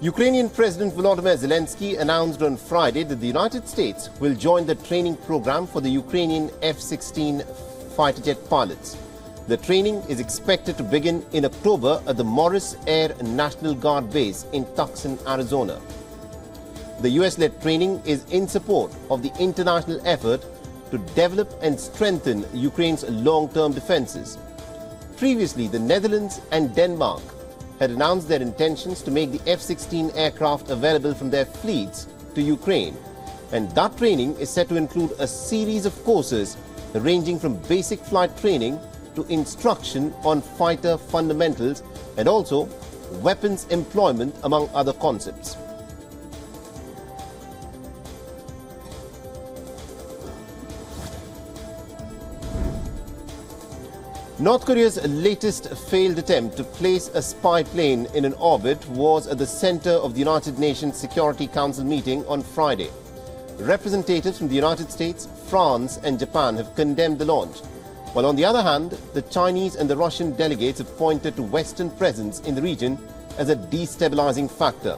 Ukrainian President Volodymyr Zelensky announced on Friday that the United States will join the training program for the Ukrainian F-16 fighter jet pilots. The training is expected to begin in October at the Morris Air National Guard base in Tucson, Arizona. The US-led training is in support of the international effort to develop and strengthen Ukraine's long-term defenses. Previously, the Netherlands and Denmark had announced their intentions to make the F-16 aircraft available from their fleets to Ukraine. And that training is set to include a series of courses ranging from basic flight training to instruction on fighter fundamentals and also weapons employment, among other concepts. North Korea's latest failed attempt to place a spy plane in an orbit was at the center of the United Nations Security Council meeting on Friday. Representatives from the United States, France and Japan have condemned the launch, while on the other hand, the Chinese and the Russian delegates have pointed to Western presence in the region as a destabilizing factor.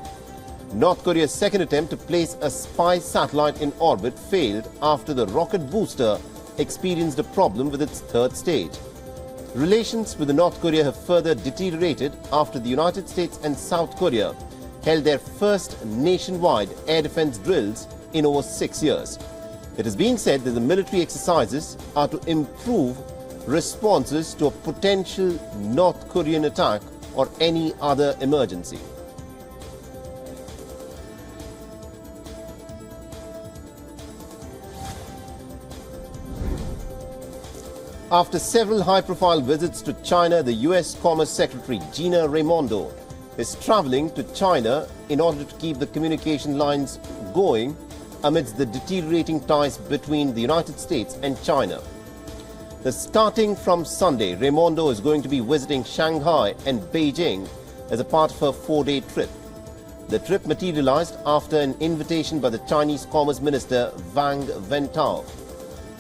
North Korea's second attempt to place a spy satellite in orbit failed after the rocket booster experienced a problem with its third stage. Relations with North Korea have further deteriorated after the United States and South Korea held their first nationwide air defense drills in over 6 years. It is being said that the military exercises are to improve responses to a potential North Korean attack or any other emergency. After several high-profile visits to China, the U.S. Commerce Secretary Gina Raimondo is traveling to China in order to keep the communication lines going amidst the deteriorating ties between the United States and China. Starting from Sunday, Raimondo is going to be visiting Shanghai and Beijing as a part of her 4-day trip. The trip materialized after an invitation by the Chinese Commerce Minister Wang Wentao.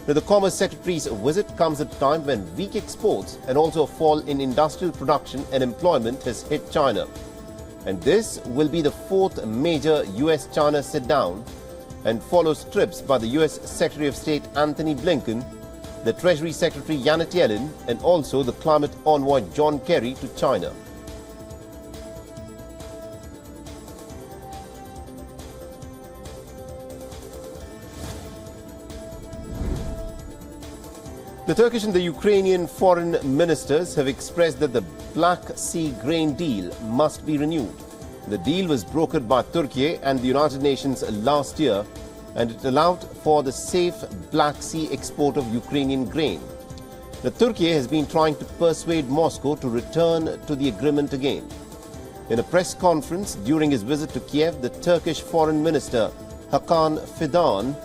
Now, the Commerce Secretary's visit comes at a time when weak exports and also a fall in industrial production and employment has hit China. And this will be the fourth major US-China sit-down and follows trips by the US Secretary of State Anthony Blinken, the Treasury Secretary Janet Yellen, and also the climate envoy John Kerry to China. The Turkish and the Ukrainian foreign ministers have expressed that the Black Sea grain deal must be renewed. The deal was brokered by Turkey and the United Nations last year, and it allowed for the safe Black Sea export of Ukrainian grain. Turkey has been trying to persuade Moscow to return to the agreement again. In a press conference during his visit to Kiev, the Turkish Foreign Minister Hakan Fidan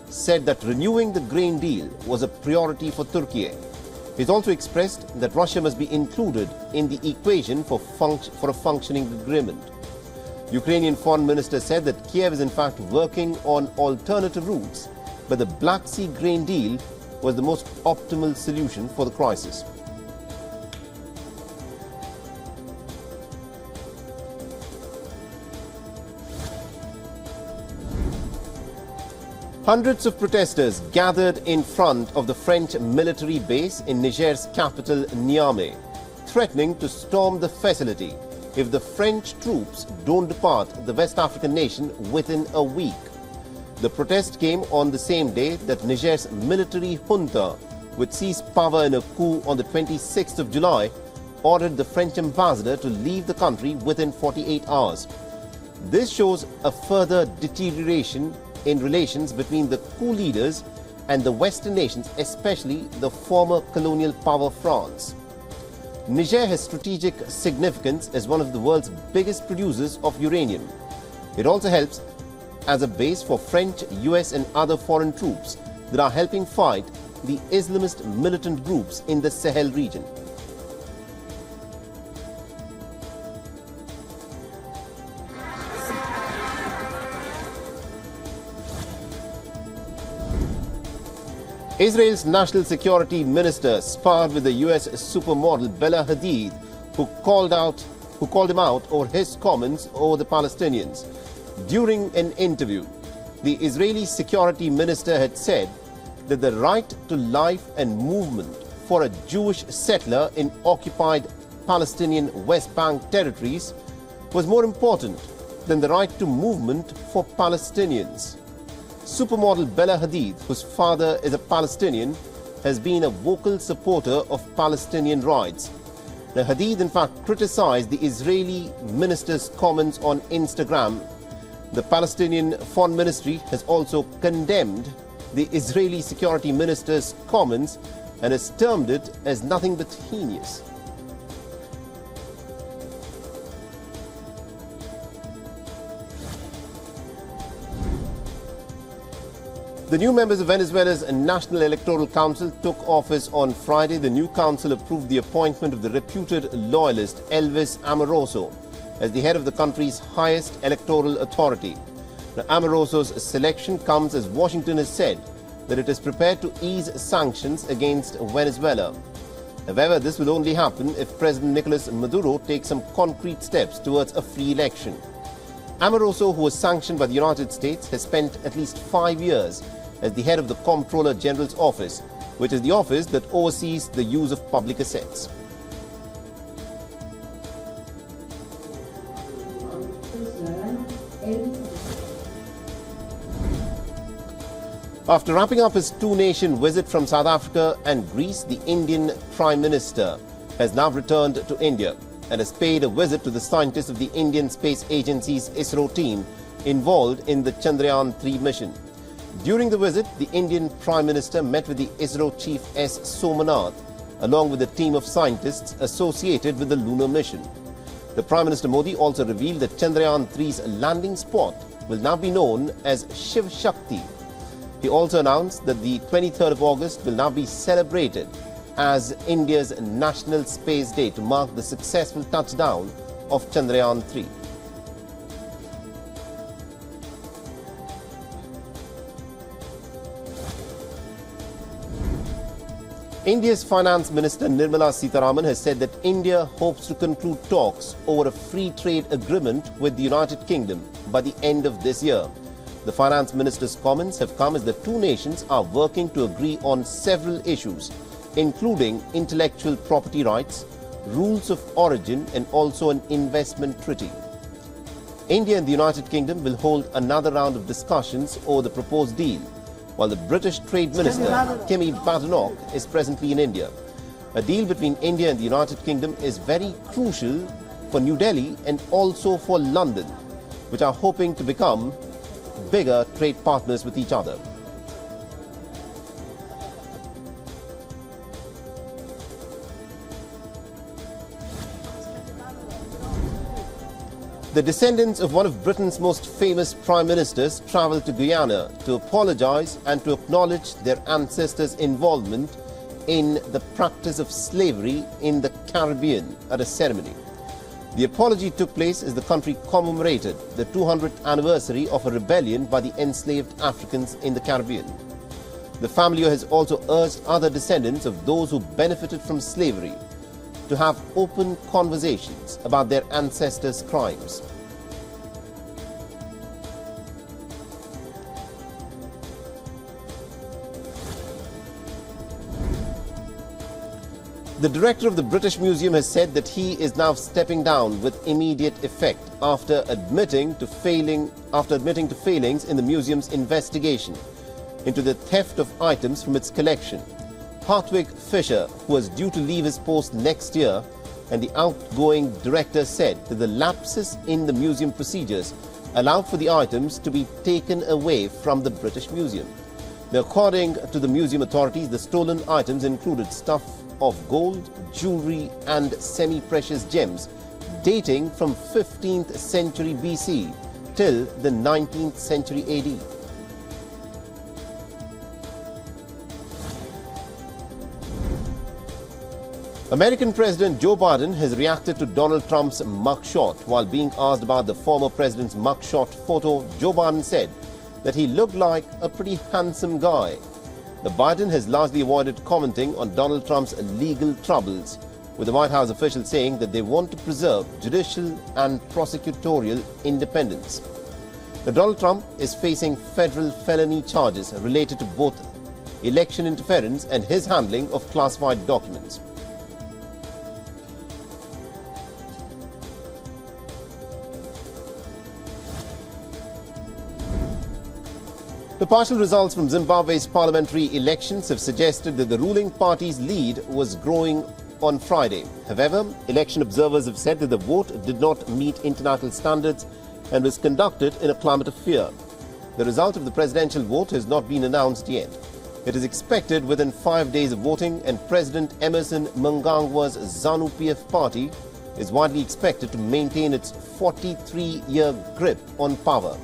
said that renewing the grain deal was a priority for Turkey. He's also expressed that Russia must be included in the equation for a functioning agreement. Ukrainian Foreign Minister said that Kiev is in fact working on alternative routes, but the Black Sea grain deal was the most optimal solution for the crisis. Hundreds of protesters gathered in front of the French military base in Niger's capital, Niamey, threatening to storm the facility if the French troops don't depart the West African nation within a week. The protest came on the same day that Niger's military junta, which seized power in a coup on the 26th of July, ordered the French ambassador to leave the country within 48 hours. This shows a further deterioration in relations between the coup leaders and the Western nations, especially the former colonial power France. Niger has strategic significance as one of the world's biggest producers of uranium. It also helps as a base for French, US and other foreign troops that are helping fight the Islamist militant groups in the Sahel region. Israel's National Security Minister sparred with the US supermodel Bella Hadid, who called out who called him out over his comments over the Palestinians. During an interview, the Israeli security minister had said that the right to life and movement for a Jewish settler in occupied Palestinian West Bank territories was more important than the right to movement for Palestinians. Supermodel Bella Hadid, whose father is a Palestinian, has been a vocal supporter of Palestinian rights. Now, Hadid in fact criticized the Israeli minister's comments on Instagram. The Palestinian Foreign Ministry has also condemned the Israeli security minister's comments and has termed it as nothing but heinous. The new members of Venezuela's National Electoral Council took office on Friday. The new council approved the appointment of the reputed loyalist Elvis Amoroso as the head of the country's highest electoral authority. Now, Amoroso's selection comes as Washington has said that it is prepared to ease sanctions against Venezuela. However, this will only happen if President Nicolas Maduro takes some concrete steps towards a free election. Amoroso, who was sanctioned by the United States, has spent at least 5 years as the head of the Comptroller General's Office, which is the office that oversees the use of public assets. After wrapping up his two-nation visit from South Africa and Greece, the Indian Prime Minister has now returned to India and has paid a visit to the scientists of the Indian Space Agency's ISRO team involved in the Chandrayaan-3 mission. During the visit, the Indian Prime Minister met with the ISRO Chief S. Somanath, along with a team of scientists associated with the lunar mission. The Prime Minister Modi also revealed that Chandrayaan-3's landing spot will now be known as Shiv Shakti. He also announced that the 23rd of August will now be celebrated as India's National Space Day to mark the successful touchdown of Chandrayaan-3. India's Finance Minister Nirmala Sitharaman has said that India hopes to conclude talks over a free trade agreement with the United Kingdom by the end of this year. The Finance Minister's comments have come as the two nations are working to agree on several issues, including intellectual property rights, rules of origin, and also an investment treaty. India and the United Kingdom will hold another round of discussions over the proposed deal, while the British Trade Minister, Kemi Badenoch, is presently in India. A deal between India and the United Kingdom is very crucial for New Delhi and also for London, which are hoping to become bigger trade partners with each other. The descendants of one of Britain's most famous prime ministers travelled to Guyana to apologise and to acknowledge their ancestors' involvement in the practice of slavery in the Caribbean at a ceremony. The apology took place as the country commemorated the 200th anniversary of a rebellion by the enslaved Africans in the Caribbean. The family has also urged other descendants of those who benefited from slavery to have open conversations about their ancestors' crimes. The director of the British Museum has said that he is now stepping down with immediate effect after admitting to failings in the museum's investigation into the theft of items from its collection. Hartwig Fisher, who was due to leave his post next year, and the outgoing director said that the lapses in the museum procedures allowed for the items to be taken away from the British Museum. Now, according to the museum authorities, the stolen items included stuff of gold, jewellery and semi-precious gems dating from 15th century BC till the 19th century AD. American President Joe Biden has reacted to Donald Trump's mugshot. While being asked about the former president's mugshot photo, Joe Biden said that he looked like a pretty handsome guy. The Biden has largely avoided commenting on Donald Trump's legal troubles. with the White House officials saying that they want to preserve judicial and prosecutorial independence. Now, Donald Trump is facing federal felony charges related to both election interference and his handling of classified documents. The partial results from Zimbabwe's parliamentary elections have suggested that the ruling party's lead was growing on Friday. However, election observers have said that the vote did not meet international standards and was conducted in a climate of fear. The result of the presidential vote has not been announced yet. It is expected within 5 days of voting, and President Emmerson Mnangagwa's ZANU-PF party is widely expected to maintain its 43-year grip on power.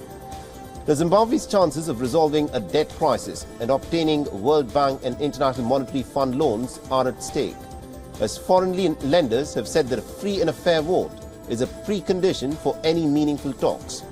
The Zimbabwe's chances of resolving a debt crisis and obtaining World Bank and International Monetary Fund loans are at stake, as foreign lenders have said that a free and a fair vote is a precondition for any meaningful talks.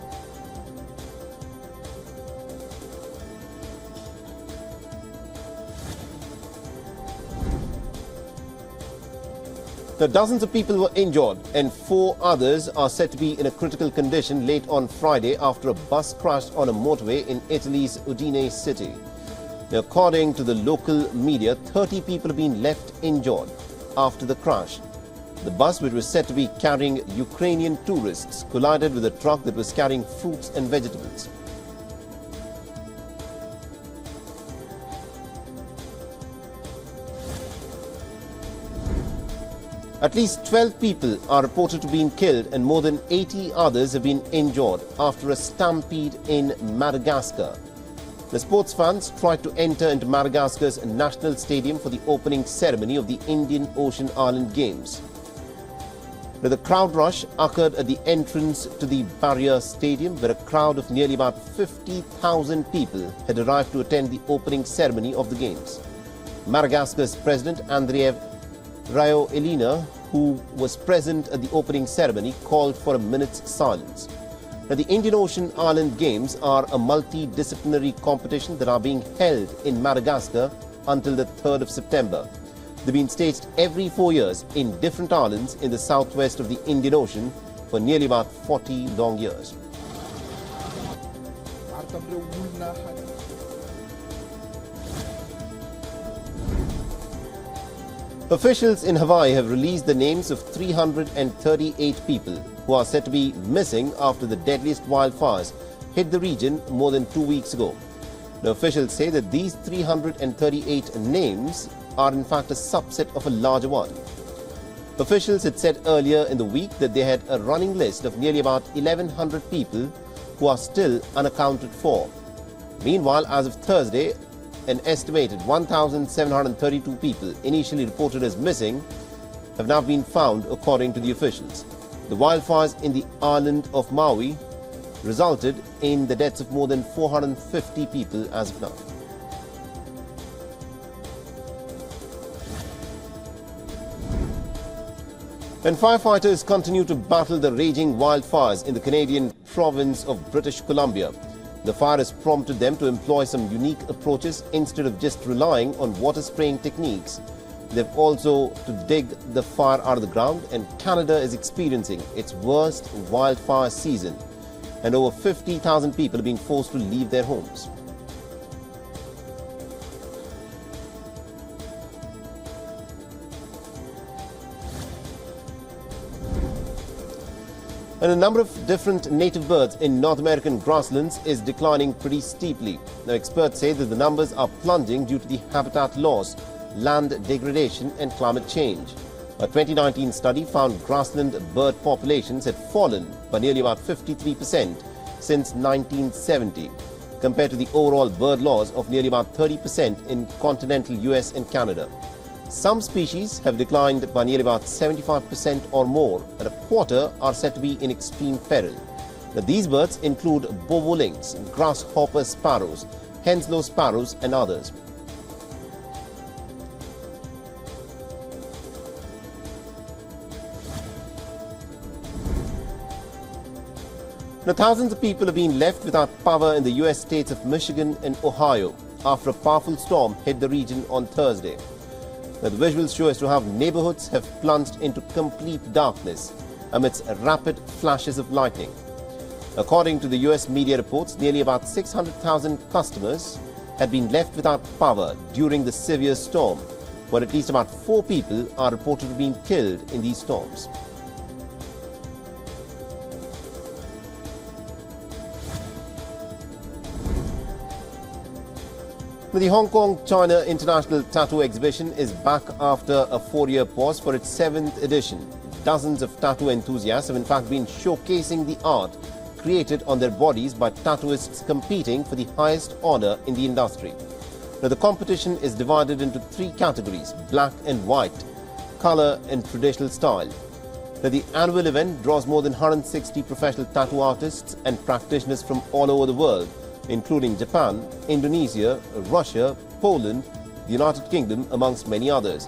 Now, dozens of people were injured and 4 others are said to be in a critical condition late on Friday after a bus crashed on a motorway in Italy's Udine city. Now, according to the local media, 30 people have been left injured after the crash. The bus, which was said to be carrying Ukrainian tourists, collided with a truck that was carrying fruits and vegetables. At least 12 people are reported to have been killed and more than 80 others have been injured after a stampede in Madagascar. The sports fans tried to enter into Madagascar's national stadium for the opening ceremony of the Indian Ocean Island Games. Now, the crowd rush occurred at the entrance to the Barrier Stadium, where a crowd of nearly about 50,000 people had arrived to attend the opening ceremony of the Games. Madagascar's President Andreev Rajoelina, who was present at the opening ceremony, called for a minute's silence. Now, the Indian Ocean Island Games are a multidisciplinary competition that are being held in Madagascar until the 3rd of September. They've been staged every 4 years in different islands in the southwest of the Indian Ocean for nearly about 40 long years. Officials in Hawaii have released the names of 338 people who are said to be missing after the deadliest wildfires hit the region more than 2 weeks ago. The officials say that these 338 names are in fact a subset of a larger one. Officials had said earlier in the week that they had a running list of nearly about 1,100 people who are still unaccounted for. Meanwhile, as of Thursday, an estimated 1,732 people initially reported as missing have now been found, according to the officials. The wildfires in the island of Maui resulted in the deaths of more than 450 people as of now. And firefighters continue to battle the raging wildfires in the Canadian province of British Columbia. The fire has prompted them to employ some unique approaches instead of just relying on water spraying techniques. They've also to dig the fire out of the ground, and Canada is experiencing its worst wildfire season, and over 50,000 people are being forced to leave their homes. And a number of different native birds in North American grasslands is declining pretty steeply. Now, experts say that the numbers are plunging due to the habitat loss, land degradation and climate change. A 2019 study found grassland bird populations had fallen by nearly about 53% since 1970, compared to the overall bird loss of nearly about 30% in continental US and Canada. Some species have declined by nearly about 75% or more, and a quarter are said to be in extreme peril. Now, these birds include bobolinks, grasshopper sparrows, Henslow sparrows and others. Now, thousands of people have been left without power in the US states of Michigan and Ohio after a powerful storm hit the region on Thursday. Now, the visuals show as to how neighborhoods have plunged into complete darkness amidst rapid flashes of lightning. According to the US media reports, nearly about 600,000 customers had been left without power during the severe storm, where at least about 4 people are reported to have been killed in these storms. The Hong Kong-China International Tattoo Exhibition is back after a 4-year pause for its 7th edition. Dozens of tattoo enthusiasts have in fact been showcasing the art created on their bodies by tattooists competing for the highest honor in the industry. Now, the competition is divided into 3 categories: black and white, color and traditional style. Now, the annual event draws more than 160 professional tattoo artists and practitioners from all over the world, including Japan, Indonesia, Russia, Poland, the United Kingdom, amongst many others.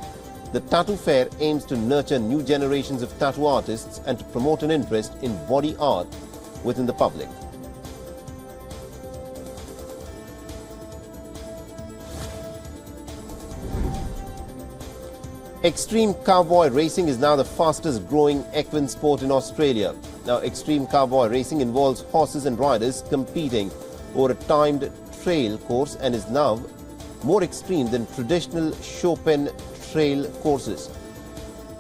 The tattoo fair aims to nurture new generations of tattoo artists and to promote an interest in body art within the public. Extreme cowboy racing is now the fastest growing equine sport in Australia. Now, extreme cowboy racing involves horses and riders competing over a timed trail course and is now more extreme than traditional Chopin trail courses.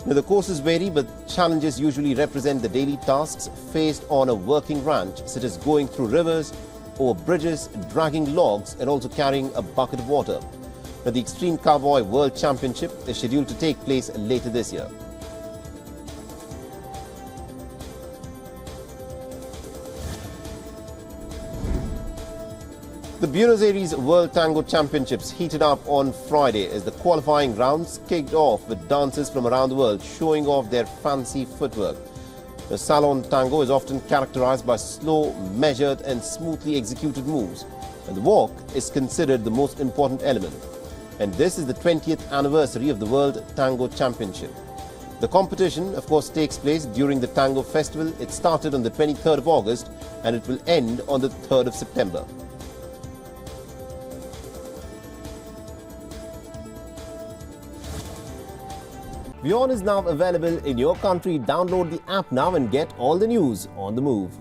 Now, the courses vary, but challenges usually represent the daily tasks faced on a working ranch, such as going through rivers, over bridges, dragging logs, and also carrying a bucket of water. Now, the Extreme Cowboy World Championship is scheduled to take place later this year. The Buenos Aires World Tango Championships heated up on Friday as the qualifying rounds kicked off with dancers from around the world showing off their fancy footwork. The Salon Tango is often characterized by slow, measured and smoothly executed moves, and the walk is considered the most important element. And this is the 20th anniversary of the World Tango Championship. The competition, of course, takes place during the Tango Festival. It started on the 23rd of August and it will end on the 3rd of September. WION is now available in your country. Download the app now and get all the news on the move.